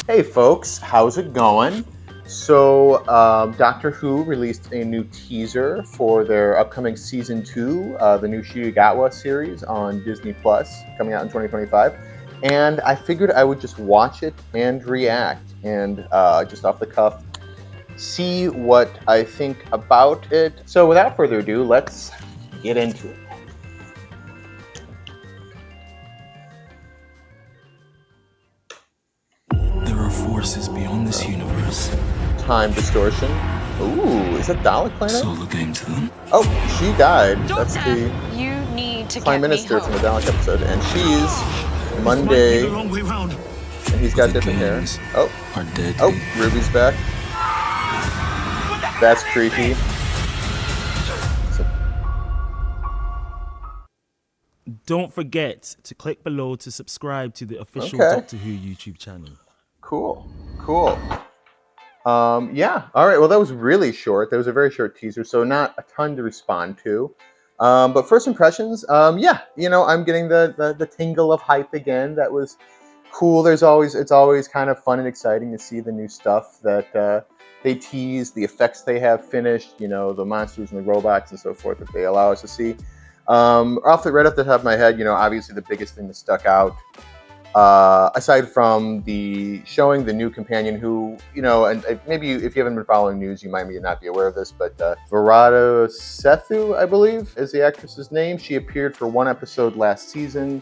Hey folks, how's it going? So, Doctor Who released a new teaser for their upcoming season 2, the new Shibuya series on Disney Plus, coming out in 2025. And I figured I would just watch it and react, and just off the cuff, see what I think about it. So, without further ado, let's get into it. There are forces beyond this universe, Time distortion. Ooh, is that Dalek Planet? so look into them. Oh, she died. That's the You need to Prime get me Minister from the home. Dalek episode, and she's Monday, and he's got The different hair. games Oh, are deadly. oh, Ruby's back. That's creepy. Don't forget to click below to subscribe to the official Okay. Doctor Who YouTube channel. Cool. Yeah. All right. Well, that was really short. That was a very short teaser, so not a ton to respond to. But first impressions, yeah. I'm getting the tingle of hype again. That was cool. It's always kind of fun and exciting to see the new stuff that they tease, the effects they have finished. The monsters and the robots and so forth that they allow us to see. Right off the top of my head, obviously the biggest thing that stuck out. Aside from showing the new companion who, and maybe if you haven't been following news, you might not be aware of this, but Varada Sethu, I believe, is the actress's name. She appeared for one episode last season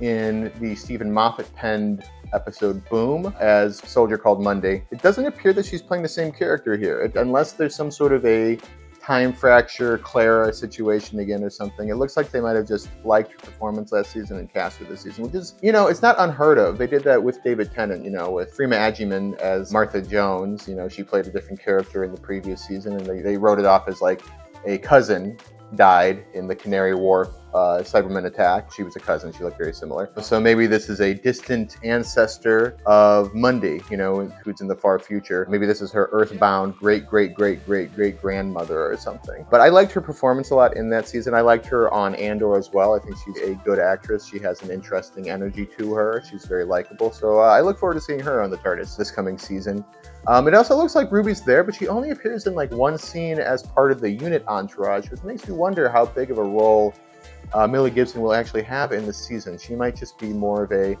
in the Stephen Moffat penned episode Boom as a soldier called Monday. It doesn't appear that she's playing the same character here, unless there's some sort of a time fracture Clara situation again or something. It looks like they might have just liked her performance last season and cast her this season, which is, it's not unheard of. They did that with David Tennant, with Freema Agyeman as Martha Jones. She played a different character in the previous season, and they wrote it off as like a cousin died in the Canary Wharf Cybermen attack. She was a cousin. She looked very similar. So maybe this is a distant ancestor of Monday, who's in the far future. Maybe this is her earthbound great-great-great-great-great-grandmother or something. But I liked her performance a lot in that season. I liked her on Andor as well. I think she's a good actress. She has an interesting energy to her. She's very likable. So I look forward to seeing her on the TARDIS this coming season. It also looks like Ruby's there, but she only appears in like one scene as part of the unit entourage, which makes me wonder how big of a role Millie Gibson will actually have in this season. She might just be more of a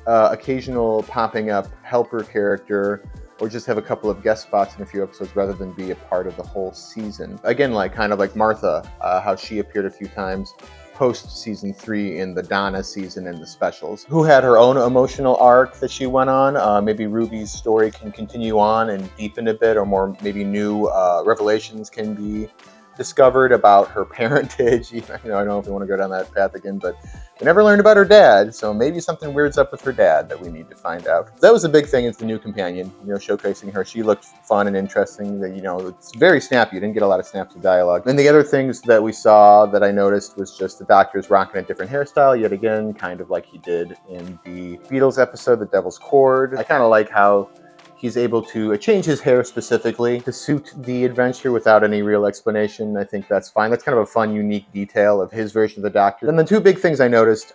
occasional popping up helper character, or just have a couple of guest spots in a few episodes rather than be a part of the whole season. Again, kind of like Martha, how she appeared a few times post season 3 in the Donna season and the specials, who had her own emotional arc that she went on. Maybe Ruby's story can continue on and deepen a bit, or more maybe new revelations can be discovered about her parentage. I don't know if we want to go down that path again, but we never learned about her dad, so maybe something weird's up with her dad that we need to find out. That was a big thing, is the new companion, showcasing her. She looked fun and interesting. It's very snappy. You didn't get a lot of snaps of dialogue. And the other things that we saw that I noticed was just the Doctor's rocking a different hairstyle yet again, kind of like he did in the Beatles episode, The Devil's Chord. I kind of like how he's able to change his hair specifically to suit the adventure without any real explanation. I think that's fine. That's kind of a fun, unique detail of his version of the Doctor. And the two big things I noticed,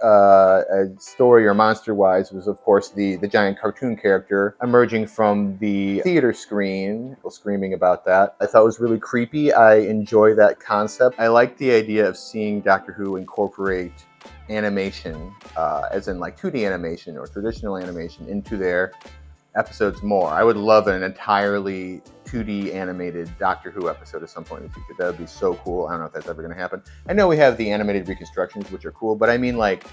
story or monster-wise, was of course the giant cartoon character emerging from the theater screen, people screaming about that. I thought it was really creepy. I enjoy that concept. I like the idea of seeing Doctor Who incorporate animation, as in like 2D animation or traditional animation, into their episodes more. I would love an entirely 2D animated Doctor Who episode at some point in the future. That would be so cool. I don't know if that's ever going to happen. I know we have the animated reconstructions, which are cool, but I mean like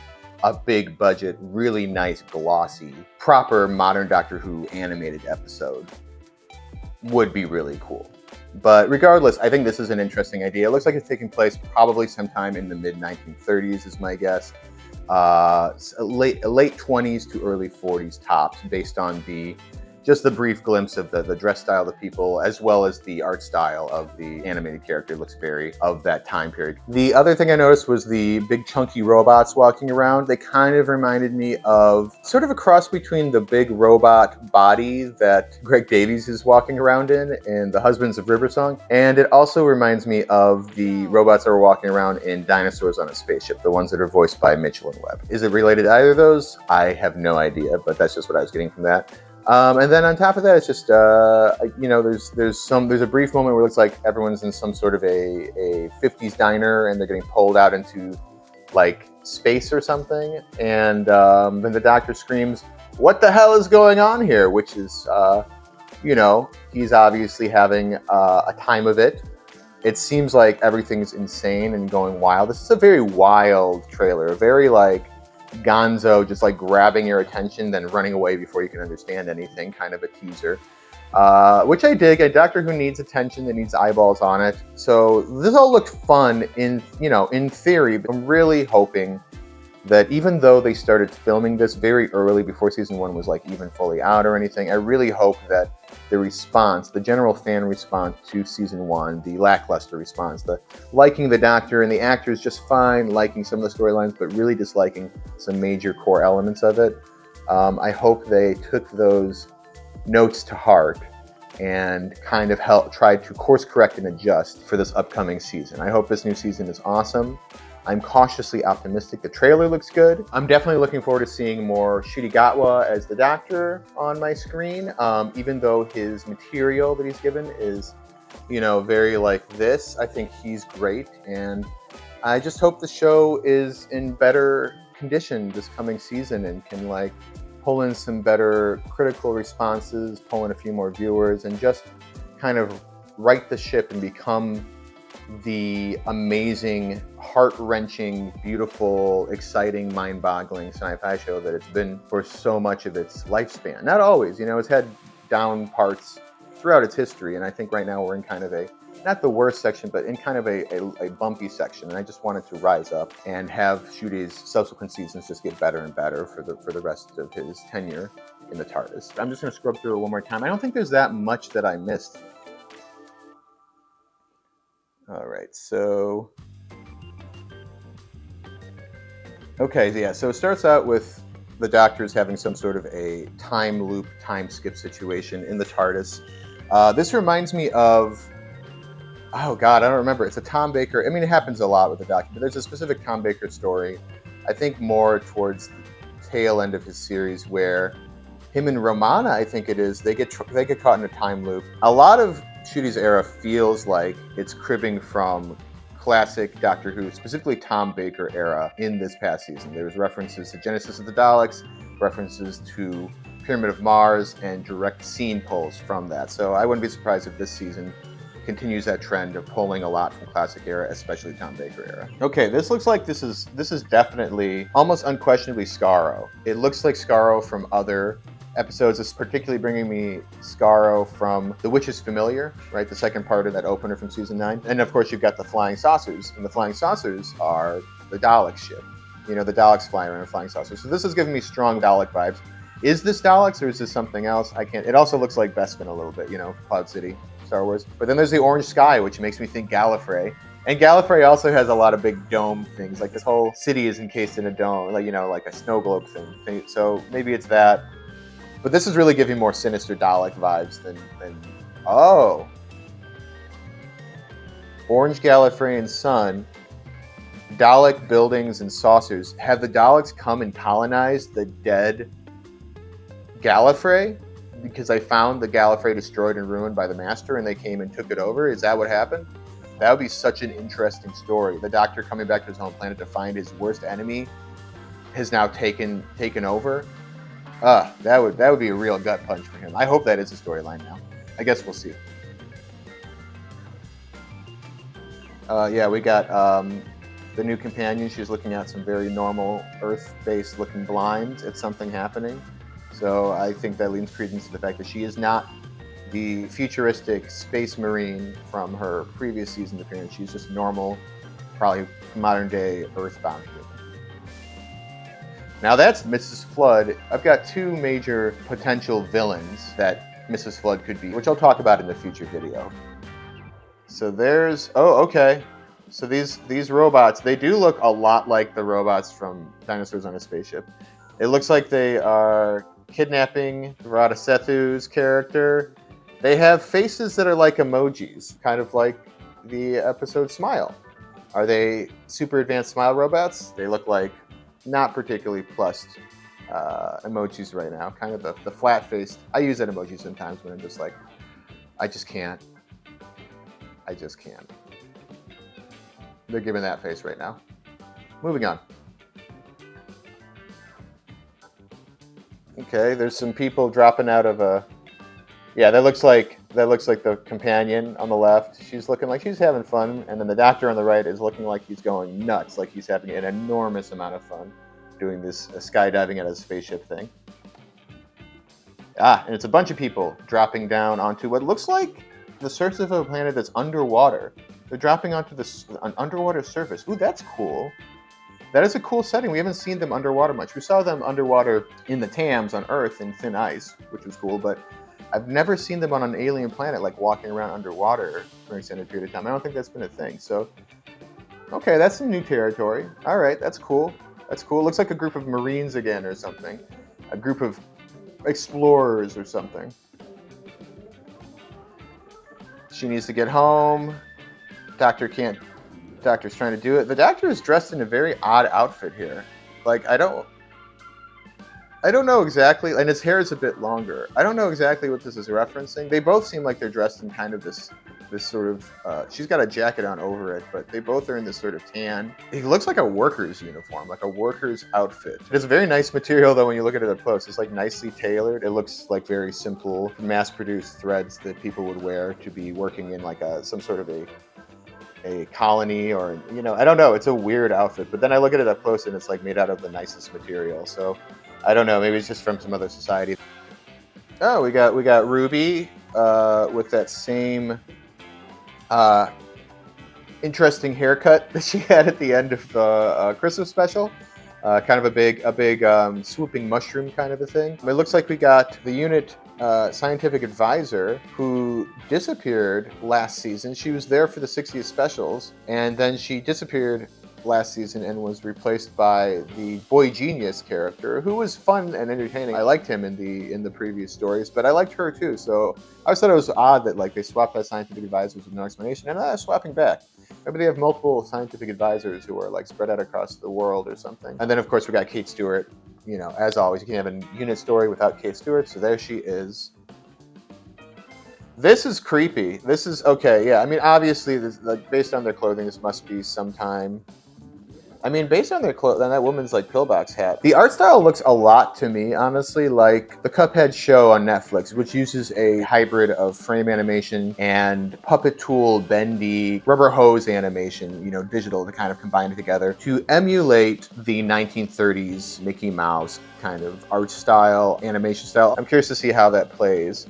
a big budget, really nice, glossy, proper modern Doctor Who animated episode would be really cool. But regardless, I think this is an interesting idea. It looks like it's taking place probably sometime in the mid-1930s is my guess. Late 20s to early 40s tops, based on just the brief glimpse of the dress style of the people, as well as the art style of the animated character. It looks very of that time period. The other thing I noticed was the big chunky robots walking around. They kind of reminded me of sort of a cross between the big robot body that Greg Davies is walking around in The Husbands of Riversong, and it also reminds me of the robots that were walking around in Dinosaurs on a Spaceship, the ones that are voiced by Mitchell and Webb. Is it related to either of those? I have no idea, but that's just what I was getting from that. And then on top of that, it's just there's a brief moment where it looks like everyone's in some sort of a 50s diner and they're getting pulled out into like space or something, and then the Doctor screams, "What the hell is going on here?" Which is he's obviously having a time of it. It seems like everything's insane and going wild. This is a very wild trailer, very like Gonzo, just like grabbing your attention, then running away before you can understand anything, kind of a teaser. Which I dig. A Doctor Who needs attention, that needs eyeballs on it. So this all looked fun in theory, but I'm really hoping that even though they started filming this very early before season 1 was like even fully out or anything, I really hope that the response, the general fan response to season 1, the lackluster response, the liking the Doctor and the actors just fine, liking some of the storylines, but really disliking some major core elements of it. I hope they took those notes to heart and kind of tried to course correct and adjust for this upcoming season. I hope this new season is awesome. I'm cautiously optimistic. The trailer looks good. I'm definitely looking forward to seeing more Ncuti Gatwa as the Doctor on my screen, even though his material that he's given is, very like this. I think he's great, and I just hope the show is in better condition this coming season and can like pull in some better critical responses, pull in a few more viewers, and just kind of right the ship and become the amazing, heart-wrenching, beautiful, exciting, mind-boggling sci-fi show that it's been for so much of its lifespan. Not always, it's had down parts throughout its history, and I think right now we're in kind of not the worst section, but in kind of a bumpy section, and I just wanted to rise up and have Ncuti's subsequent seasons just get better and better for the rest of his tenure in the TARDIS. I'm just going to scrub through it one more time. I don't think there's that much that I missed. All right, so... Okay, yeah, so it starts out with the Doctor's having some sort of a time loop, time skip situation in the TARDIS. This reminds me of... Oh, God, I don't remember. It's a Tom Baker... I mean, it happens a lot with the Doctor, but there's a specific Tom Baker story, I think more towards the tail end of his series, where him and Romana, I think it is, they get caught in a time loop. A lot of Ncuti's era feels like it's cribbing from classic Doctor Who, specifically Tom Baker era in this past season. There was references to Genesis of the Daleks, references to Pyramid of Mars, and direct scene pulls from that. So I wouldn't be surprised if this season continues that trend of pulling a lot from classic era, especially Tom Baker era. Okay, this looks like this is definitely, almost unquestionably Skaro. It looks like Skaro from other episodes. It's particularly bringing me Skaro from The Witch is Familiar, right? The second part of that opener from season 9. And of course, you've got the Flying Saucers, and the Flying Saucers are the Dalek ship. The Daleks fly around in flying saucers. So this is giving me strong Dalek vibes. Is this Daleks or is this something else? I can't. It also looks like Bespin a little bit, Cloud City, Star Wars. But then there's the orange sky, which makes me think Gallifrey. And Gallifrey also has a lot of big dome things. Like this whole city is encased in a dome, like a snow globe thing. So maybe it's that. But this is really giving more sinister Dalek vibes than oh. Orange Gallifreyan sun, Dalek buildings and saucers. Have the Daleks come and colonized the dead Gallifrey? Because I found the Gallifrey destroyed and ruined by the Master and they came and took it over? Is that what happened? That would be such an interesting story. The Doctor coming back to his home planet to find his worst enemy has now taken over. That would be a real gut punch for him. I hope that is a storyline now. I guess we'll see. Yeah, we got the new companion. She's looking at some very normal Earth-based looking blinds at something happening. So I think that leans credence to the fact that she is not the futuristic space marine from her previous season appearance. She's just normal, probably modern-day Earthbound human. Now that's Mrs. Flood. I've got two major potential villains that Mrs. Flood could be, which I'll talk about in the future video. So there's... Oh, okay. So these robots, they do look a lot like the robots from Dinosaurs on a Spaceship. It looks like they are kidnapping Radha Sethu's character. They have faces that are like emojis, kind of like the episode Smile. Are they super advanced Smile robots? They look like not particularly plussed emojis right now. Kind of the flat-faced. I use that emoji sometimes when I'm just like, I just can't. They're giving that face right now. Moving on. Okay, there's some people dropping out of a... Yeah, that looks like the companion on the left. She's looking like she's having fun, and then the doctor on the right is looking like he's going nuts, like he's having an enormous amount of fun doing this skydiving out of a spaceship thing. And it's a bunch of people dropping down onto what looks like the surface of a planet that's underwater. They're dropping onto an underwater surface. Ooh, that's cool. That is a cool setting. We haven't seen them underwater much. We saw them underwater in the Thames on Earth in thin ice, which was cool, but I've never seen them on an alien planet, like walking around underwater for an extended period of time. I don't think that's been a thing. So, okay, that's some new territory. All right, that's cool. That's cool. It looks like a group of Marines again or something. A group of explorers or something. She needs to get home. Doctor's trying to do it. The doctor is dressed in a very odd outfit here. Like, I don't know exactly, and his hair is a bit longer. I don't know exactly what this is referencing. They both seem like they're dressed in kind of this sort of, she's got a jacket on over it, but they both are in this sort of tan. It looks like a worker's uniform, like a worker's outfit. It's a very nice material, though, when you look at it up close. It's like nicely tailored. It looks like very simple, mass-produced threads that people would wear to be working in like some sort of a colony, or, you know, I don't know. It's a weird outfit, but then I look at it up close and it's like made out of the nicest material. So I don't know. Maybe it's just from some other society. Oh, we got Ruby with that same interesting haircut that she had at the end of the Christmas special. Kind of a big swooping mushroom kind of a thing. It looks like we got the unit scientific advisor who disappeared last season. She was there for the 60th specials, and then she disappeared last season and was replaced by the Boy Genius character, who was fun and entertaining. I liked him in the previous stories, but I liked her too. So I always thought it was odd that like they swapped out scientific advisors with no explanation, and swapping back. Maybe they have multiple scientific advisors who are like spread out across the world or something. And then of course we got Kate Stewart. You know, as always, you can't have a unit story without Kate Stewart. So there she is. This is creepy. This is okay. Yeah, I mean, obviously, like, based on their clothing, this must be sometime. I mean, based on their clothes, on that woman's like pillbox hat, the art style looks a lot to me, honestly, like the Cuphead show on Netflix, which uses a hybrid of frame animation and puppet tool, bendy, rubber hose animation, you know, digital to kind of combine it together to emulate the 1930s Mickey Mouse kind of art style, animation style. I'm curious to see how that plays,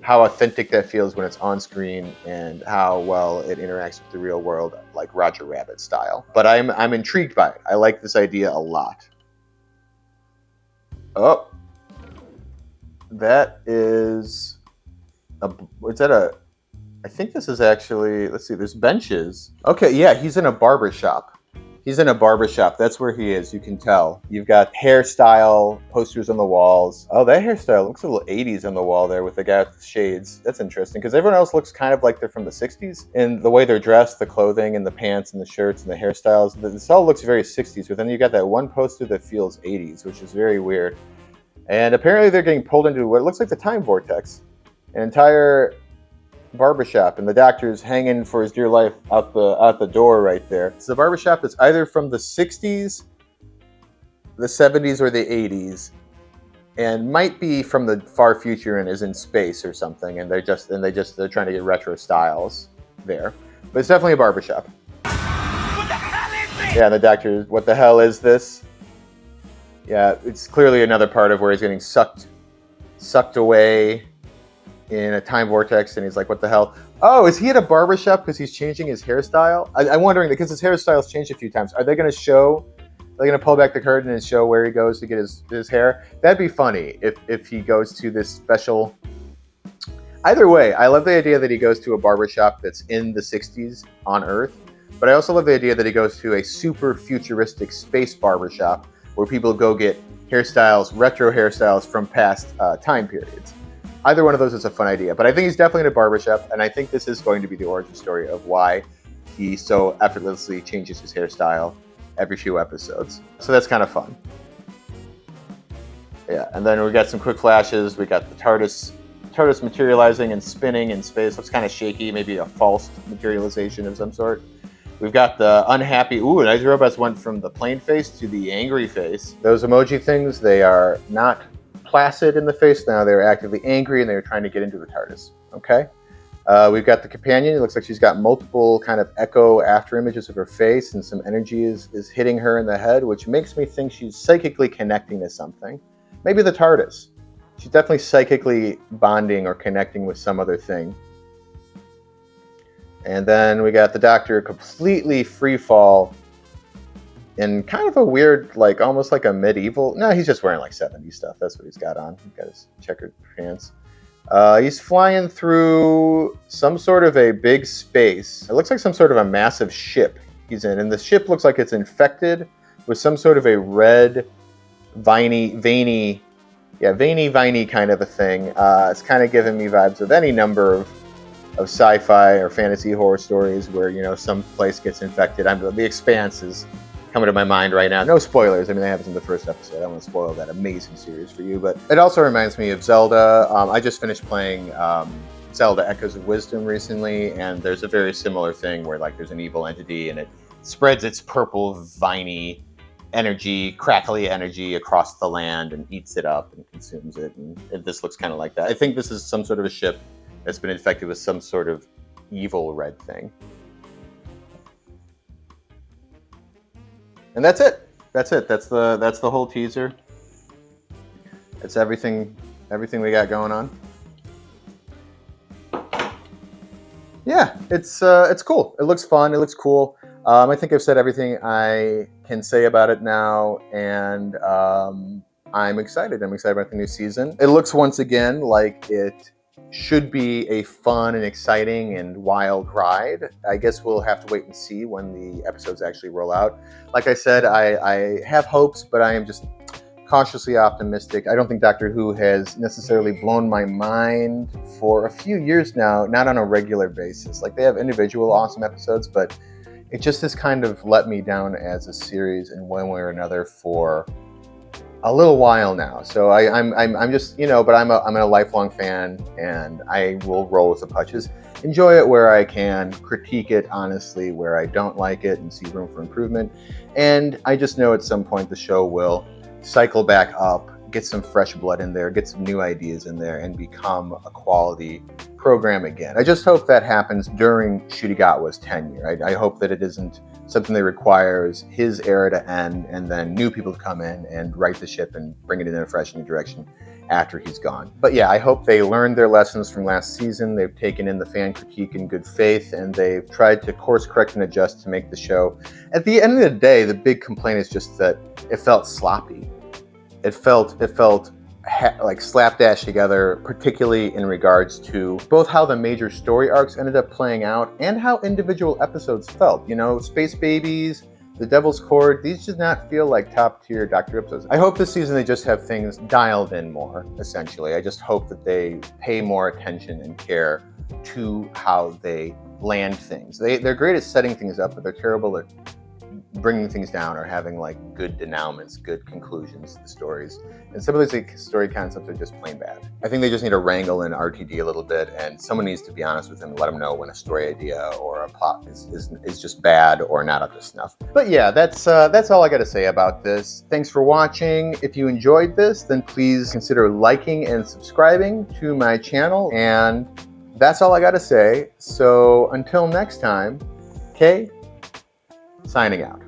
how authentic that feels when it's on screen, and how well it interacts with the real world, like Roger Rabbit style. But I'm intrigued by it. I like this idea a lot. Oh, that is I think this is actually, let's see, there's benches. Okay, yeah, he's in a barber shop. He's in a barbershop. That's where he is. You can tell. You've got hairstyle posters on the walls. Oh, that hairstyle looks a little 80s on the wall there with the guy with the shades. That's interesting because everyone else looks kind of like they're from the 60s. And the way they're dressed, the clothing and the pants and the shirts and the hairstyles, this all looks very 60s. But then you got that one poster that feels 80s, which is very weird. And apparently they're getting pulled into what looks like the time vortex. An entire barbershop, and the doctor's hanging for his dear life out the door right there. It's a barbershop that's either from the 60s, the 70s, or the 80s, and might be from the far future and is in space or something, and they're trying to get retro styles there. But it's definitely a barbershop. What the hell is it? Yeah, the doctor, what the hell is this? Yeah, it's clearly another part of where he's getting sucked away in a time vortex, and he's like, what the hell? Oh, is he at a barbershop because he's changing his hairstyle? I'm wondering, because his hairstyle's changed a few times. Are they going to pull back the curtain and show where he goes to get his hair? That'd be funny if he goes to this special... Either way, I love the idea that he goes to a barbershop that's in the 60s on Earth, but I also love the idea that he goes to a super futuristic space barbershop where people go get hairstyles, retro hairstyles from past time periods. Either one of those is a fun idea, but I think he's definitely in a barbershop, and I think this is going to be the origin story of why he so effortlessly changes his hairstyle every few episodes. So that's kind of fun. Yeah, and then we got some quick flashes. We got the TARDIS materializing and spinning in space. Looks kind of shaky, maybe a false materialization of some sort. We've got the unhappy. Ooh, Night Robots went from the plain face to the angry face. Those emoji things, they are not placid in the face now. They're actively angry, and they're trying to get into the TARDIS. Okay. We've got the companion. It looks like she's got multiple kind of echo after images of her face, and some energy is hitting her in the head, which makes me think she's psychically connecting to something. Maybe the TARDIS. She's definitely psychically bonding or connecting with some other thing. And then we got the Doctor completely free fall in kind of a weird, like almost like a medieval. No, he's just wearing like 70s stuff. That's what he's got on. He's got his checkered pants. He's flying through some sort of a big space. It looks like some sort of a massive ship he's in. And the ship looks like it's infected with some sort of a red, veiny kind of a thing. It's kind of giving me vibes of any number of sci-fi or fantasy horror stories where, you know, some place gets infected. The Expanse is coming to my mind right now. No spoilers. I mean, that happens in the first episode. I don't want to spoil that amazing series for you, but it also reminds me of Zelda. I just finished playing Zelda Echoes of Wisdom recently, and there's a very similar thing where like there's an evil entity and it spreads its purple, viney energy, crackly energy across the land and eats it up and consumes it. And this looks kind of like that. I think this is some sort of a ship that's been infected with some sort of evil red thing. And that's it. That's the whole teaser. It's everything we got going on. Yeah, it's cool. It looks fun. It looks cool. I think I've said everything I can say about it now, and I'm excited. I'm excited about the new season. It looks once again like it should be a fun and exciting and wild ride. I guess we'll have to wait and see when the episodes actually roll out. Like I said, I have hopes, but I am just cautiously optimistic. I don't think Doctor Who has necessarily blown my mind for a few years now, not on a regular basis. Like, they have individual awesome episodes, but it just has kind of let me down as a series in one way or another for a little while now. So I'm just, you know, but I'm a lifelong fan, and I will roll with the punches, enjoy it where I can, critique it honestly where I don't like it and see room for improvement. And I just know at some point the show will cycle back up, get some fresh blood in there, get some new ideas in there, and become a quality program again. I just hope that happens during Ncuti Gatwa's tenure. I hope that it isn't something that requires his era to end and then new people to come in and right the ship and bring it in a fresh new direction after he's gone. But yeah, I hope they learned their lessons from last season. They've taken in the fan critique in good faith, and they've tried to course correct and adjust to make the show. At the end of the day, the big complaint is just that it felt sloppy. It felt like slapdash together, particularly in regards to both how the major story arcs ended up playing out and how individual episodes felt. You know, Space Babies, The Devil's Cord, these just not feel like top tier Doctor episodes. I hope this season they just have things dialed in more, essentially. I just hope that they pay more attention and care to how they land things. They're great at setting things up, but they're terrible at bringing things down or having like good denouements, good conclusions to the stories. And some of those like, story concepts are just plain bad. I think they just need to wrangle in RTD a little bit, and someone needs to be honest with him and let him know when a story idea or a plot is just bad or not up to snuff. But yeah, that's all I got to say about this. Thanks for watching. If you enjoyed this, then please consider liking and subscribing to my channel. And that's all I got to say. So until next time, Kay, signing out.